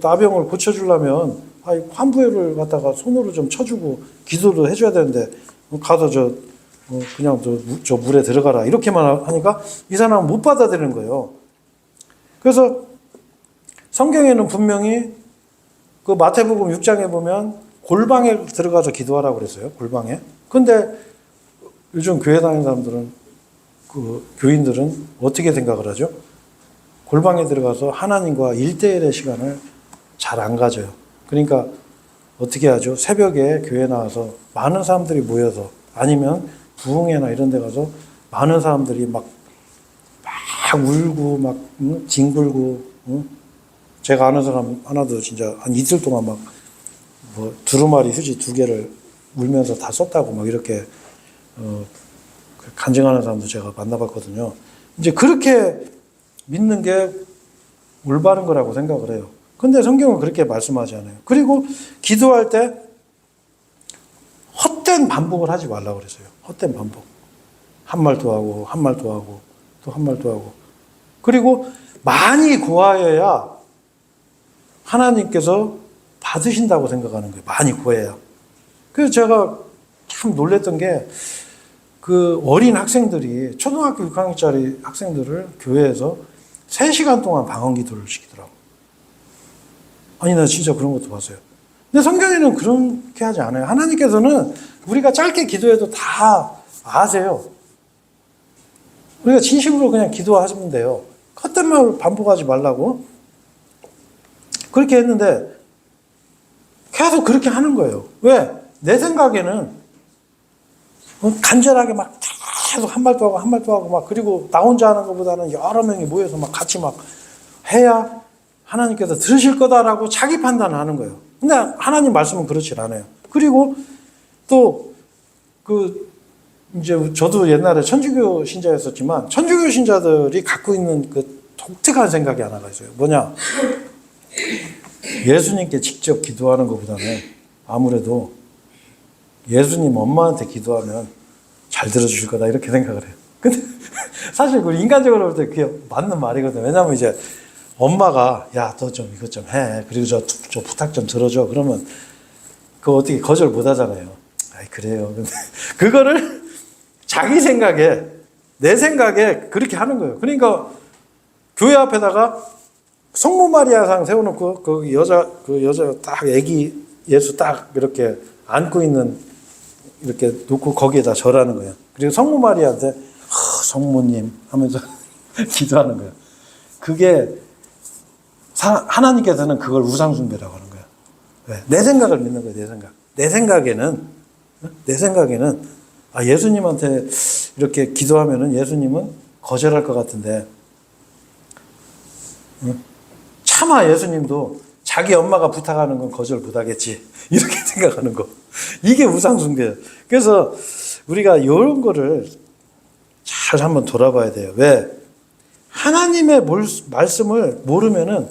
나병을 고쳐주려면 환부를 갖다가 손으로 좀 쳐주고 기도도 해줘야 되는데 가서 그냥 저 물에 들어가라 이렇게만 하니까 이 사람은 못 받아들이는 거예요. 그래서 성경에는 분명히 그 마태복음 6장에 보면 골방에 들어가서 기도하라고 그랬어요. 골방에. 근데 요즘 교회 다니는 사람들은 교인들은 어떻게 생각을 하죠? 골방에 들어가서 하나님과 1대1의 시간을 잘 안 가져요. 그러니까 어떻게 하죠? 새벽에 교회 나와서 많은 사람들이 모여서 아니면 부흥회나 이런 데 가서 많은 사람들이 막 울고 뒹굴고 제가 아는 사람 하나도 진짜 한 이틀 동안 두루마리 휴지 2개를 울면서 다 썼다고 이렇게 간증하는 사람도 제가 만나봤거든요. 이제 그렇게 믿는 게 올바른 거라고 생각을 해요. 근데 성경은 그렇게 말씀하지 않아요. 그리고 기도할 때 헛된 반복을 하지 말라고 그랬어요. 헛된 반복. 한 말 더 하고, 한 말 더 하고, 또 한 말 더 하고. 그리고 많이 구하여야 하나님께서 받으신다고 생각하는 거예요. 많이 구해야. 그래서 제가 참 놀랬던 게 그 어린 학생들이 초등학교 6학년짜리 학생들을 교회에서 3시간 동안 방언 기도를 시키더라고요. 나 진짜 그런 것도 봤어요. 근데 성경에는 그렇게 하지 않아요. 하나님께서는 우리가 짧게 기도해도 다 아세요. 우리가 진심으로 그냥 기도하시면 돼요. 헛된 말을 반복하지 말라고. 그렇게 했는데 계속 그렇게 하는 거예요. 왜? 내 생각에는 간절하게 계속 한 말 더 하고 한 말 더 하고 그리고 나 혼자 하는 것보다는 여러 명이 모여서 같이 해야 하나님께서 들으실 거다라고 자기 판단을 하는 거예요. 근데 하나님 말씀은 그렇지 않아요. 그리고 또 이제 저도 옛날에 천주교 신자였었지만 천주교 신자들이 갖고 있는 그 독특한 생각이 하나가 있어요. 뭐냐? 예수님께 직접 기도하는 것보다는 아무래도 예수님 엄마한테 기도하면 잘 들어주실 거다 이렇게 생각을 해요. 근데 사실 인간적으로 볼 때 그게 맞는 말이거든요. 왜냐하면 이제 엄마가 너 좀 이것 좀 해. 그리고 저 부탁 좀 들어줘. 그러면 그거 어떻게 거절 못 하잖아요. 그래요. 근데 그거를 자기 생각에 내 생각에 그렇게 하는 거예요. 그러니까 교회 앞에다가 성모 마리아상 세워놓고 그 여자 딱 애기 예수 딱 이렇게 안고 있는 이렇게 놓고 거기에다 절하는 거예요. 그리고 성모 마리아한테 성모님 하면서 기도하는 거예요. 그게 하나님께서는 그걸 우상숭배라고 하는 거예요. 왜? 내 생각을 믿는 거예요. 내 생각. 내 생각에는 예수님한테 이렇게 기도하면은 예수님은 거절할 것 같은데, 차마 예수님도 자기 엄마가 부탁하는 건 거절 못하겠지, 이렇게 생각하는 거. 이게 우상숭배예요. 그래서 우리가 이런 거를 잘 한번 돌아봐야 돼요. 왜? 하나님의 말씀을 모르면은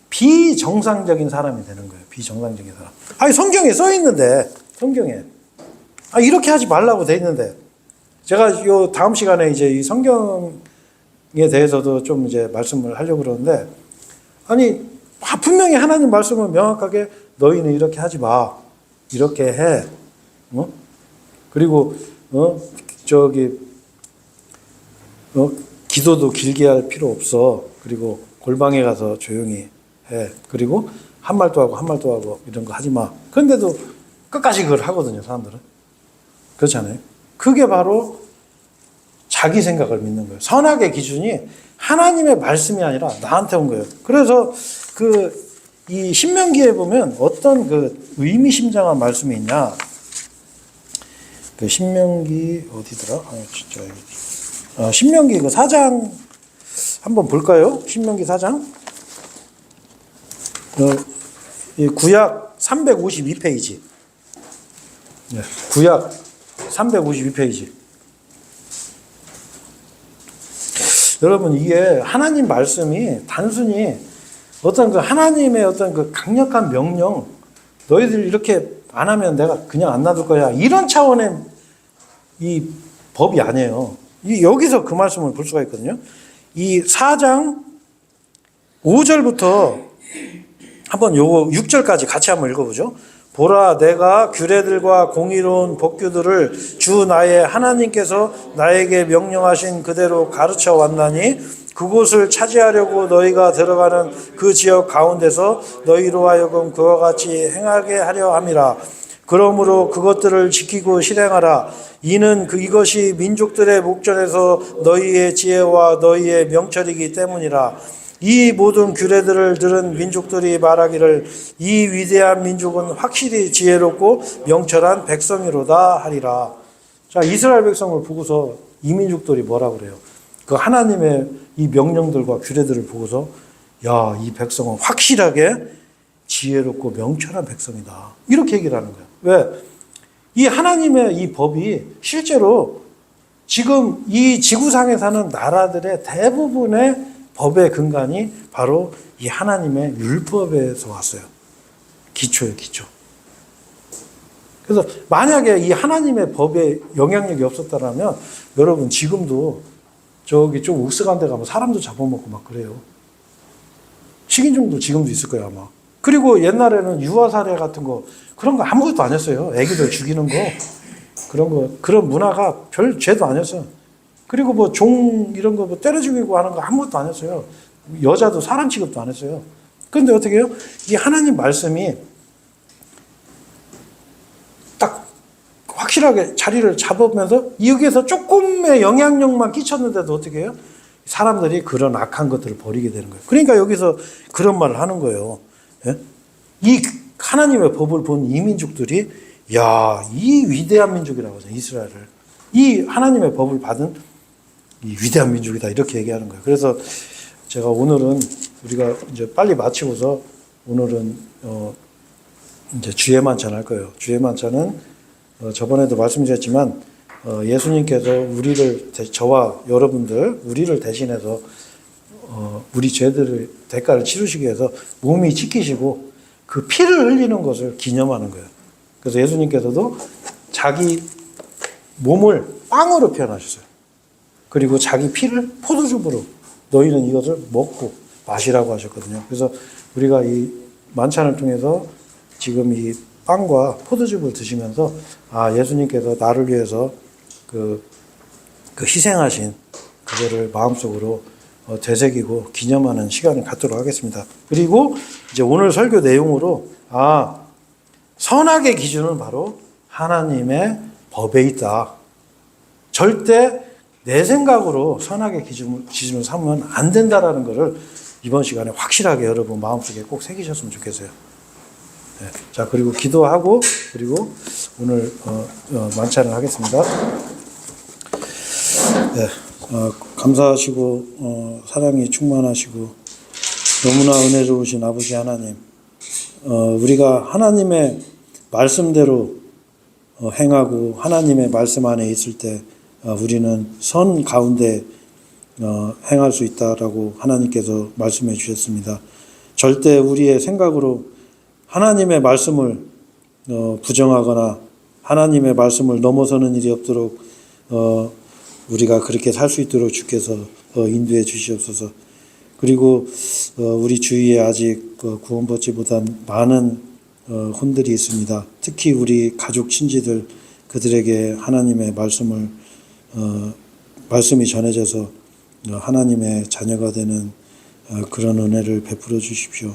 비정상적인 사람이 되는 거예요. 비정상적인 사람. 아니, 성경에 써 있는데, 성경에. 이렇게 하지 말라고 돼 있는데. 제가 요 다음 시간에 이제 이 성경에 대해서도 좀 이제 말씀을 하려고 그러는데, 아니, 분명히 하나님 말씀은 명확하게 너희는 이렇게 하지 마. 이렇게 해. 그리고, 기도도 길게 할 필요 없어. 그리고 골방에 가서 조용히 해. 그리고 한 말도 하고 이런 거 하지 마. 그런데도 끝까지 그걸 하거든요, 사람들은. 그렇잖아요. 그게 바로 자기 생각을 믿는 거예요. 선악의 기준이 하나님의 말씀이 아니라 나한테 온 거예요. 그래서 이 신명기에 보면 어떤 의미심장한 말씀이 있냐. 신명기 어디더라? 신명기 4장 한번 볼까요? 신명기 4장. 이 구약 352페이지. 네, 구약 352페이지. 여러분, 이게 하나님 말씀이 단순히 어떤 하나님의 어떤 강력한 명령, 너희들 이렇게 안 하면 내가 그냥 안 놔둘 거야, 이런 차원의 이 법이 아니에요. 여기서 그 말씀을 볼 수가 있거든요. 이 4장 5절부터 한번 요거 6절까지 같이 한번 읽어보죠. 보라, 내가 규례들과 공의로운 법규들을 주 나의 하나님께서 나에게 명령하신 그대로 가르쳐 왔나니 그곳을 차지하려고 너희가 들어가는 그 지역 가운데서 너희로 하여금 그와 같이 행하게 하려 함이라. 그러므로 그것들을 지키고 실행하라. 이는 이것이 민족들의 목전에서 너희의 지혜와 너희의 명철이기 때문이라. 이 모든 규례들을 들은 민족들이 말하기를 이 위대한 민족은 확실히 지혜롭고 명철한 백성이로다 하리라. 자, 이스라엘 백성을 보고서 이 민족들이 뭐라 그래요? 그 하나님의 이 명령들과 규례들을 보고서 야, 이 백성은 확실하게 지혜롭고 명철한 백성이다, 이렇게 얘기를 하는 거예요. 왜? 이 하나님의 이 법이 실제로 지금 이 지구상에 사는 나라들의 대부분의 법의 근간이 바로 이 하나님의 율법에서 왔어요. 기초예요, 기초. 그래서 만약에 이 하나님의 법에 영향력이 없었다면 여러분 지금도 저기 좀 옥스간 데 가면 사람도 잡아먹고 막 그래요. 식인종도 지금도 있을 거예요, 아마. 그리고 옛날에는 유아살해 같은 거, 그런 거 아무것도 안 했어요. 애기들 죽이는 거. 그런 문화가 별 죄도 안 했어요. 그리고 뭐 이런 거 때려 죽이고 하는 거 아무것도 안 했어요. 여자도 사람 취급도 안 했어요. 그런데 어떻게 해요? 이 하나님 말씀이 딱 확실하게 자리를 잡으면서 여기에서 조금의 영향력만 끼쳤는데도 어떻게 해요? 사람들이 그런 악한 것들을 버리게 되는 거예요. 그러니까 여기서 그런 말을 하는 거예요. 예? 이 하나님의 법을 본 이 민족들이 야, 이 위대한 민족이라고 하죠. 이스라엘을. 이 하나님의 법을 받은 이 위대한 민족이다, 이렇게 얘기하는 거예요. 그래서 제가 오늘은 우리가 이제 빨리 마치고서 오늘은 이제 주의 만찬 할 거예요. 주의 만찬은 저번에도 말씀드렸지만 예수님께서 저와 여러분들, 우리를 대신해서 우리 죄들을 대가를 치르시기 위해서 몸이 찢기시고 그 피를 흘리는 것을 기념하는 거예요. 그래서 예수님께서도 자기 몸을 빵으로 표현하셨어요. 그리고 자기 피를 포도즙으로 너희는 이것을 먹고 마시라고 하셨거든요. 그래서 우리가 이 만찬을 통해서 지금 이 빵과 포도즙을 드시면서 예수님께서 나를 위해서 그 희생하신 그거를 마음속으로 되새기고 기념하는 시간을 갖도록 하겠습니다. 그리고 이제 오늘 설교 내용으로 선악의 기준은 바로 하나님의 법에 있다. 절대 내 생각으로 선악의 기준을 삼으면 안 된다라는 것을 이번 시간에 확실하게 여러분 마음속에 꼭 새기셨으면 좋겠어요. 네. 자, 그리고 기도하고 그리고 오늘 만찬을 하겠습니다. 네. 감사하시고 사랑이 충만하시고 너무나 은혜로우신 아버지 하나님, 우리가 하나님의 말씀대로 행하고 하나님의 말씀 안에 있을 때 우리는 선 가운데 행할 수 있다라고 하나님께서 말씀해 주셨습니다. 절대 우리의 생각으로 하나님의 말씀을 부정하거나 하나님의 말씀을 넘어서는 일이 없도록 우리가 그렇게 살 수 있도록 주께서 인도해 주시옵소서. 그리고 우리 주위에 아직 구원받지 못한 많은 혼들이 있습니다. 특히 우리 가족 친지들, 그들에게 하나님의 말씀이 전해져서 하나님의 자녀가 되는 그런 은혜를 베풀어 주십시오.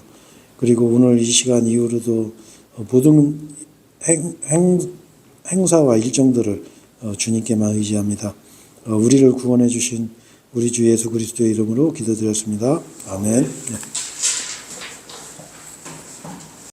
그리고 오늘 이 시간 이후로도 모든 행사와 일정들을 주님께만 의지합니다. 우리를 구원해 주신 우리 주 예수 그리스도의 이름으로 기도드렸습니다. 아멘. 네.